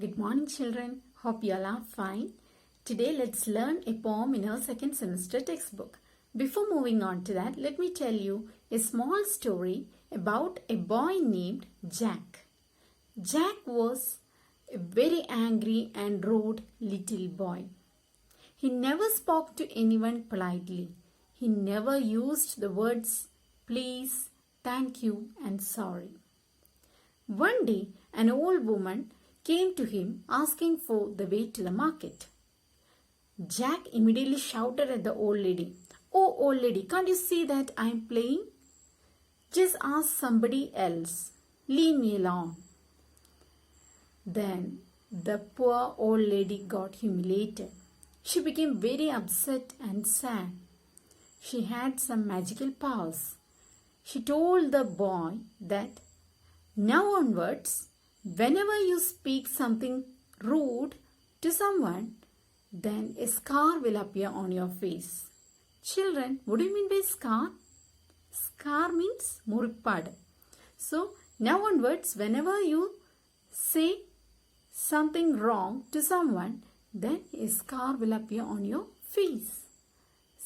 Good morning, children. Hope you all are fine. Today, let's learn a poem in our second semester textbook. Before moving on to that, let me tell you a small story about a boy named Jack. Jack was a very angry and rude little boy. He never spoke to anyone politely. He never used the words please, thank you, and sorry. One day, an old woman came to him asking for the way to the market. Jack immediately shouted at the old lady, "Oh, old lady, can't you see that I am playing? Just ask somebody else. Leave me alone." Then the poor old lady got humiliated. She became very upset and sad. She had some magical powers. She told the boy that now onwards, whenever you speak something rude to someone, then a scar will appear on your face. Children, what do you mean by scar? Scar means muripad. So, now onwards, whenever you say something wrong to someone, then a scar will appear on your face,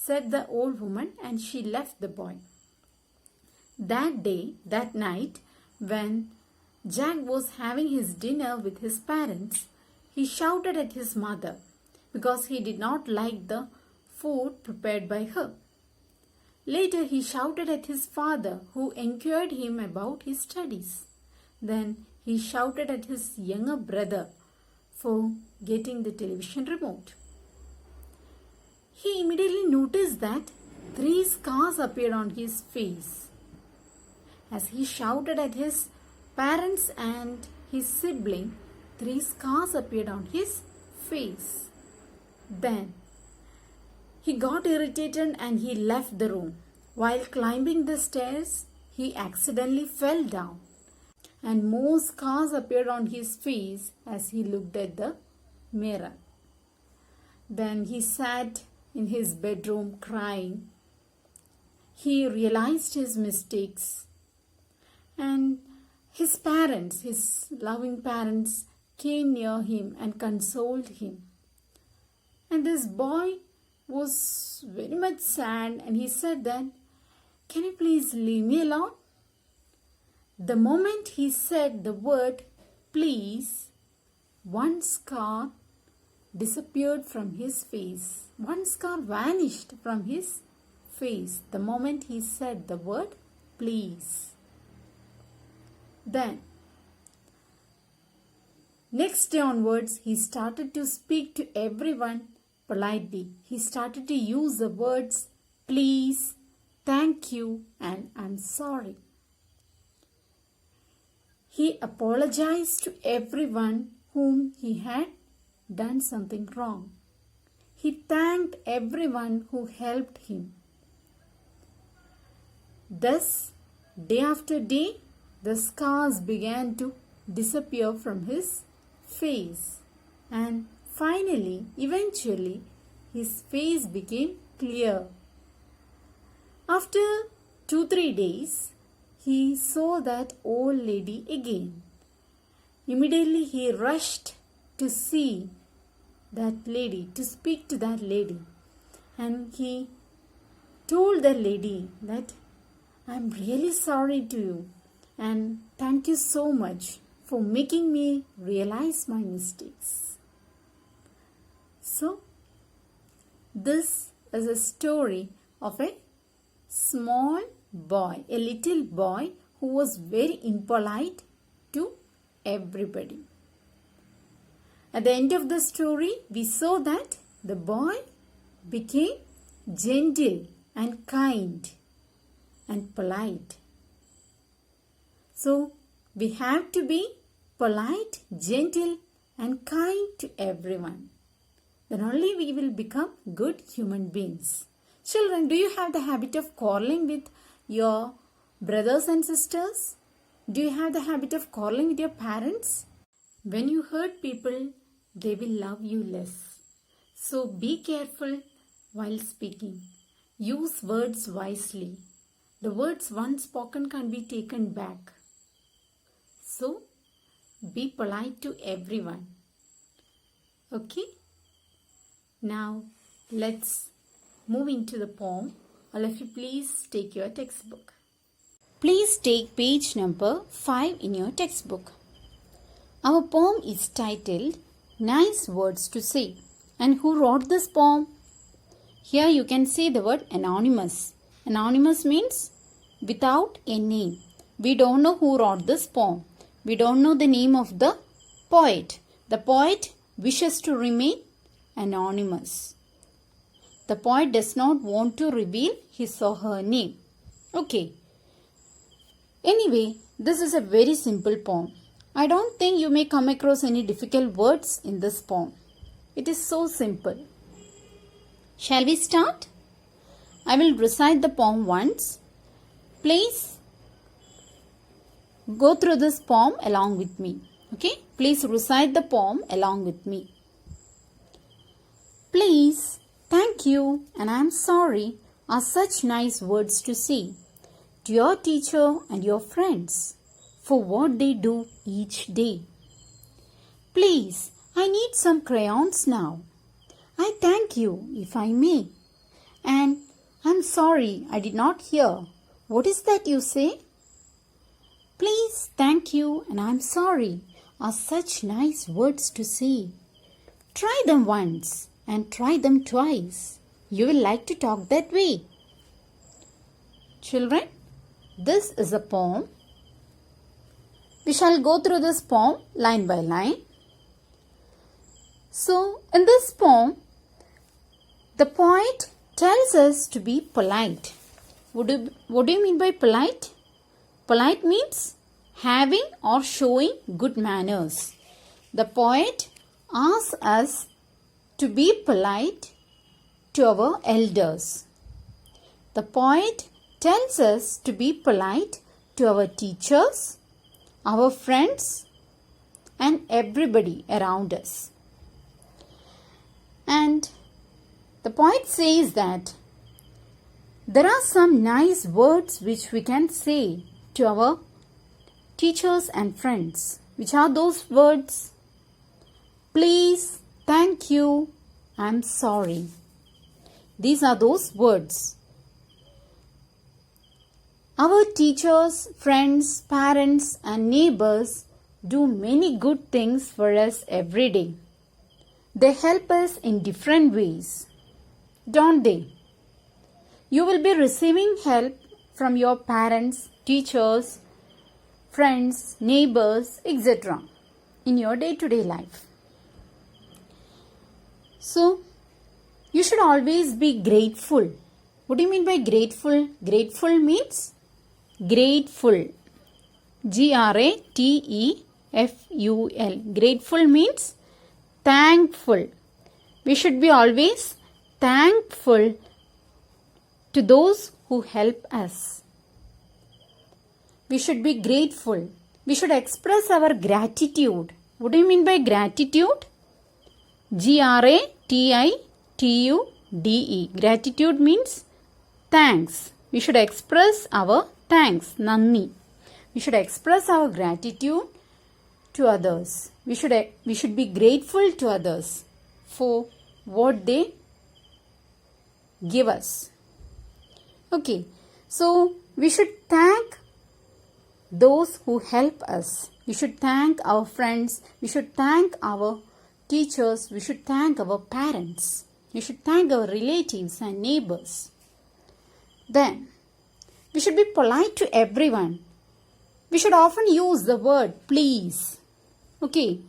said the old woman, and she left the boy. That night, when Jack was having his dinner with his parents, he shouted at his mother because he did not like the food prepared by her. Later, he shouted at his father, who inquired him about his studies. Then he shouted at his younger brother for getting the television remote. He immediately noticed that 3 scars appeared on his face. As he shouted at his parents and his sibling, 3 scars appeared on his face. Then he got irritated and he left the room. While climbing the stairs, he accidentally fell down, and more scars appeared on his face as he looked at the mirror. Then he sat in his bedroom crying. He realized his mistakes, and his parents, his loving parents, came near him and consoled him. And this boy was very much sad, and he said that, "Can you please leave me alone?" The moment he said the word please, one scar disappeared from his face. One scar vanished from his face the moment he said the word please. Then, next day onwards, he started to speak to everyone politely. He started to use the words please, thank you, and I'm sorry. He apologized to everyone whom he had done something wrong. He thanked everyone who helped him. Thus, day after day, the scars began to disappear from his face, and finally, eventually, his face became clear. After 2-3 days, he saw that old lady again. Immediately, he rushed to see that lady, to speak to that lady, and he told the lady that, "I'm really sorry to you, and thank you so much for making me realize my mistakes." So, this is a story of a small boy, a little boy who was very impolite to everybody. At the end of the story, we saw that the boy became gentle and kind and polite. So, we have to be polite, gentle, and kind to everyone. Then only we will become good human beings. Children, do you have the habit of quarreling with your brothers and sisters? Do you have the habit of quarreling with your parents? When you hurt people, they will love you less. So be careful while speaking. Use words wisely. The words once spoken can't be taken back. So, be polite to everyone. Okay? Now, let's move into the poem. All of you, please take your textbook. Please take page number 5 in your textbook. Our poem is titled Nice Words to Say. And who wrote this poem? Here you can see the word anonymous. Anonymous means without a name. We don't know who wrote this poem. We don't know the name of the poet. The poet wishes to remain anonymous. The poet does not want to reveal his or her name. Okay. Anyway, this is a very simple poem. I don't think you may come across any difficult words in this poem. It is so simple. Shall we start? I will recite the poem once. Please go through this poem along with me. Okay? Please recite the poem along with me. Please, thank you, and I am sorry are such nice words to say to your teacher and your friends for what they do each day. Please, I need some crayons now. I thank you, if I may. And I'm sorry I did not hear. What is that you say? Please, thank you, and I'm sorry are such nice words to say. Try them once and try them twice. You will like to talk that way. Children, this is a poem. We shall go through this poem line by line. So, in this poem, the poet tells us to be polite. What do you mean by polite? Polite means having or showing good manners. The poet asks us to be polite to our elders. The poet tells us to be polite to our teachers, our friends, and everybody around us. And the poet says that there are some nice words which we can say to our teachers and friends. Which are those words? Please, thank you, I'm sorry. These are those words. Our teachers, friends, parents, and neighbors do many good things for us every day. They help us in different ways, don't they? You will be receiving help from your parents, teachers, friends, neighbors, etc. in your day-to-day life. So, you should always be grateful. What do you mean by grateful? Grateful means grateful. G-R-A-T-E-F-U-L. Grateful means thankful. We should be always thankful to those who help us. We should be grateful. We should express our gratitude. What do you mean by gratitude? G-R-A-T-I-T-U-D-E. Gratitude means thanks. We should express our thanks. Nanni. We should express our gratitude to others. We should be grateful to others for what they give us. Okay. So, we should thank those who help us. We should thank our friends. We should thank our teachers. We should thank our parents. We should thank our relatives and neighbors. Then, we should be polite to everyone. We should often use the word please. Okay.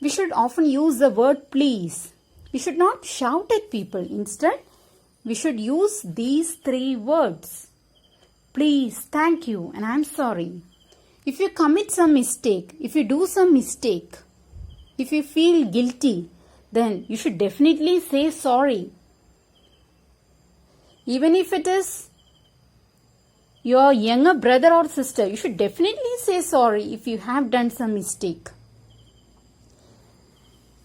We should often use the word please. We should not shout at people. Instead, we should use these 3 words. Please, thank you, and I'm sorry. If you commit some mistake, if you do some mistake, if you feel guilty, then you should definitely say sorry. Even if it is your younger brother or sister, you should definitely say sorry if you have done some mistake.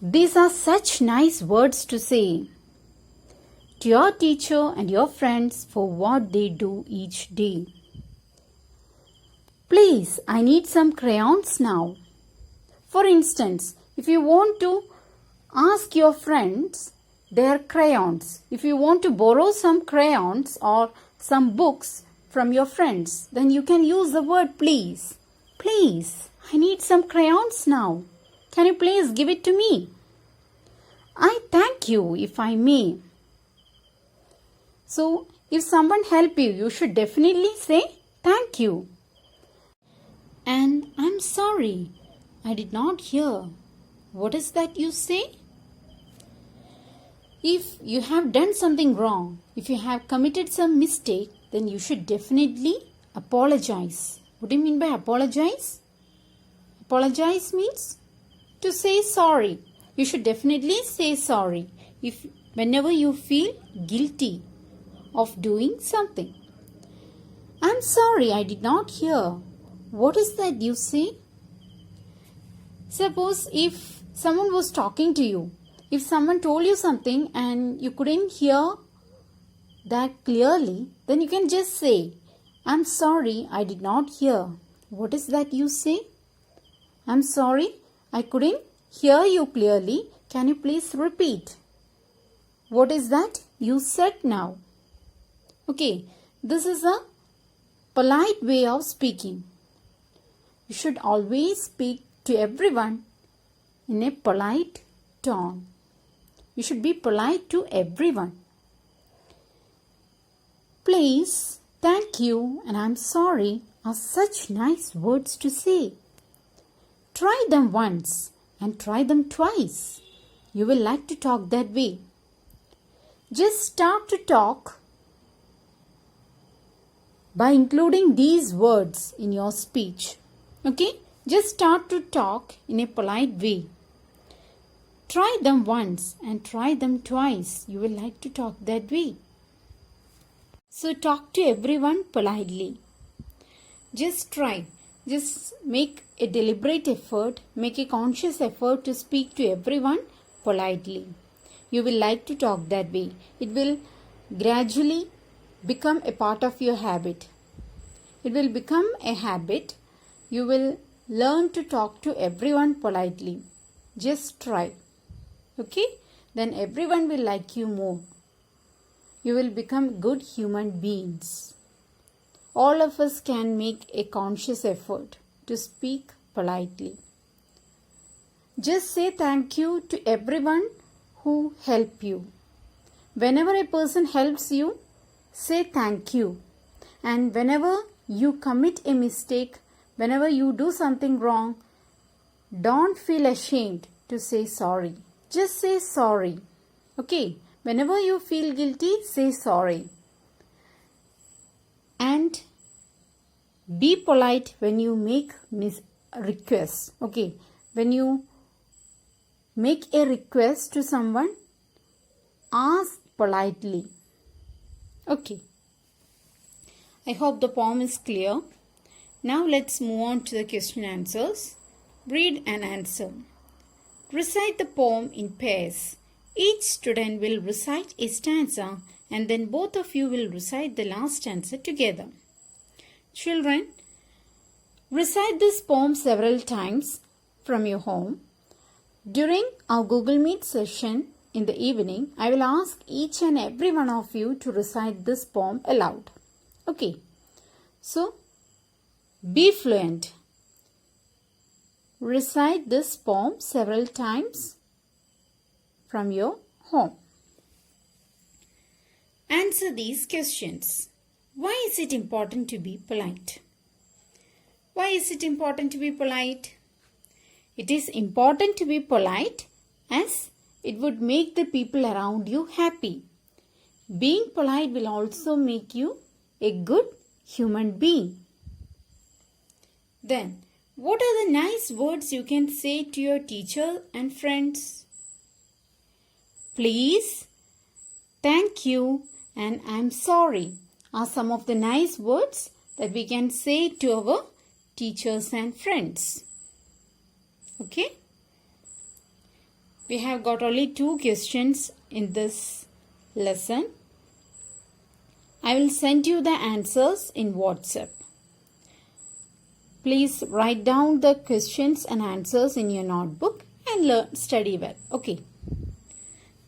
These are such nice words to say to your teacher and your friends for what they do each day. Please, I need some crayons now. For instance, if you want to Ask your friends their crayons. If you want to borrow some crayons or some books from your friends, then you can use the word please. Please, I need some crayons now. Can you please give it to me? I thank you if I may. So, if someone help you, you should definitely say thank you. And I'm sorry, I did not hear. What is that you say? If you have done something wrong, if you have committed some mistake, then you should definitely apologize. What do you mean by apologize? Apologize means to say sorry. You should definitely say sorry whenever you feel guilty of doing something. I'm sorry, I did not hear. What is that you say? Suppose if someone was talking to you, if someone told you something and you couldn't hear that clearly, then you can just say, I'm sorry, I did not hear. What is that you say? I'm sorry, I couldn't hear you clearly. Can you please repeat? What is that you said now? Okay, this is a polite way of speaking. You should always speak to everyone in a polite tone. You should be polite to everyone. Please, thank you, and I'm sorry are such nice words to say. Try them once and try them twice. You will like to talk that way. Just start to talk by including these words in your speech. Okay? Just start to talk in a polite way. Try them once and try them twice. You will like to talk that way. So talk to everyone politely. Just try. Just make a deliberate effort, make a conscious effort to speak to everyone politely. You will like to talk that way. It will gradually become a part of your habit. It will become a habit. You will learn to talk to everyone politely. Just try. Okay? Then everyone will like you more. You will become good human beings. All of us can make a conscious effort to speak politely. Just say thank you to everyone who help you. Whenever a person helps you, say thank you. And whenever you commit a mistake, whenever you do something wrong, don't feel ashamed to say sorry. Just say sorry. Okay? Whenever you feel guilty, say sorry. And be polite when you make requests. Okay? When you make a request to someone, ask politely. Okay. I hope the poem is clear. Now let's move on to the question answers. Read and answer. Recite the poem in pairs. Each student will recite a stanza and then both of you will recite the last stanza together. Children, recite this poem several times from your home. During our Google Meet session in the evening, I will ask each and every one of you to recite this poem aloud. Okay. So, be fluent. Recite this poem several times from your home. Answer these questions. Why is it important to be polite? Why is it important to be polite? It is important to be polite as it would make the people around you happy. Being polite will also make you a good human being. Then, what are the nice words you can say to your teacher and friends? Please, thank you, and I'm sorry are some of the nice words that we can say to our teachers and friends. Okay? We have got only 2 questions in this lesson. I will send you the answers in WhatsApp. Please write down the questions and answers in your notebook and study well. Okay.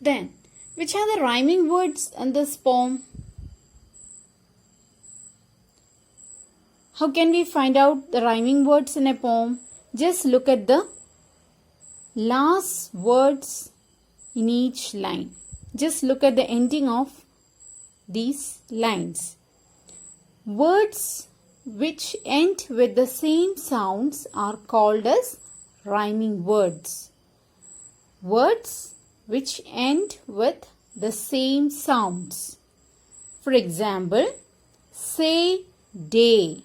Then, which are the rhyming words in this poem? How can we find out the rhyming words in a poem? Just look at the last words in each line. Just look at the ending of these lines. Words which end with the same sounds are called as rhyming words. Words which end with the same sounds. For example, say day.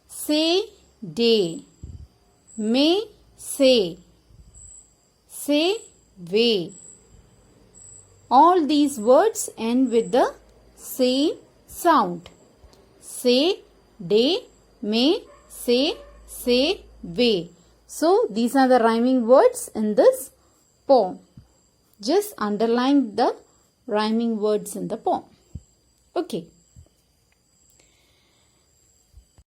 Say day. May say. Say way. All these words end with the same sound. Say, day, may, say, way. So, these are the rhyming words in this poem. Just underline the rhyming words in the poem. Okay.